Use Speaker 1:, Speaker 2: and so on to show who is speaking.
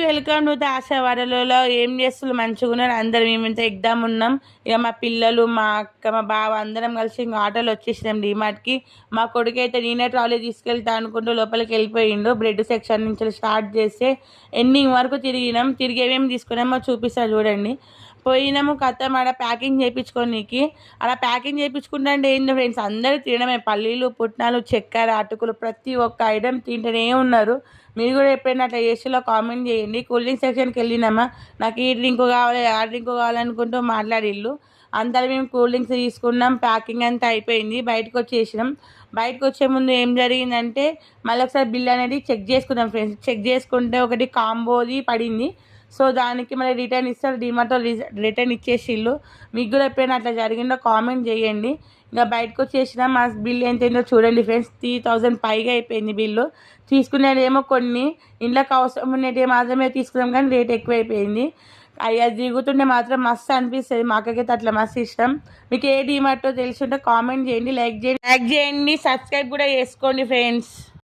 Speaker 1: Welcome to ఆశావాడలో. ఏం చేస్తున్నారు? మంచిగా ఉన్నారు అందరం. మేమైతే ఎగ్దాం ఉన్నాం. ఇక మా పిల్లలు, మా అక్క, మా బావ అందరం కలిసి ఇంకా ఆటోలో వచ్చేసినాం డీమార్ట్కి. మా కొడుకు అయితే నేనే ట్రాలీ తీసుకెళ్తా అనుకుంటూ లోపలికి వెళ్ళిపోయిండు. బ్రెడ్ సెక్షన్ నుంచి స్టార్ట్ చేస్తే ఎండింగ్ వరకు తిరిగినాం. తిరిగి ఏమేమి తీసుకున్నామో చూపిస్తా చూడండి. పోయినాము కథం ఆడ ప్యాకింగ్ చేయించుకోనికి. అలా ప్యాకింగ్ చేయించుకుంటే ఏంటి ఫ్రెండ్స్, అందరూ తినడమే. పల్లీలు, పుట్నాలు, చక్కెర, అటుకులు ప్రతి ఒక్క ఐటెం తింటూనే ఉన్నారు. మీరు కూడా ఎప్పుడైనా అట్లా చేసేలా కామెంట్ చేయండి. కూల్ డ్రింక్ సెక్షన్కి వెళ్ళినామా, నాకు ఈ డ్రింక్ కావాలి, ఆ డ్రింక్ కావాలనుకుంటూ మాట్లాడిళ్ళు. అంతా మేము కూల్ డ్రింక్స్ తీసుకున్నాం. ప్యాకింగ్ అంతా అయిపోయింది. బయటకు వచ్చేసినాం. బయటకు వచ్చే ముందు ఏం జరిగిందంటే మళ్ళీ ఒకసారి బిల్ అనేది చెక్ చేసుకున్నాం ఫ్రెండ్స్. చెక్ చేసుకుంటే ఒకటి కాంబోది పడింది. సో దానికి మళ్ళీ రిటర్న్ ఇస్తారు. డిమార్ట్లో రిటర్న్ ఇచ్చేసిళ్ళు. మీకు కూడా ఎప్పుడైనా అట్లా జరిగిందో కామెంట్ చేయండి. ఇంకా బయటకు వచ్చేసిన మా బిల్ ఎంతైందో చూడండి ఫ్రెండ్స్. 3000 పైగా అయిపోయింది బిల్లు. తీసుకునేదేమో కొన్ని ఇంట్లోకి అవసరం ఉండేవి మాత్రమే తీసుకున్నాం, కానీ రేట్ ఎక్కువైపోయింది. అవి దిగుతుంటే మాత్రం మస్తు అనిపిస్తుంది. మా అక్కకైతే అట్లా మస్తు ఇష్టం. మీకు ఏ డిమార్టో తెలిసి ఉంటే కామెంట్ చేయండి, లైక్ చేయండి, సబ్స్క్రైబ్ కూడా చేసుకోండి ఫ్రెండ్స్.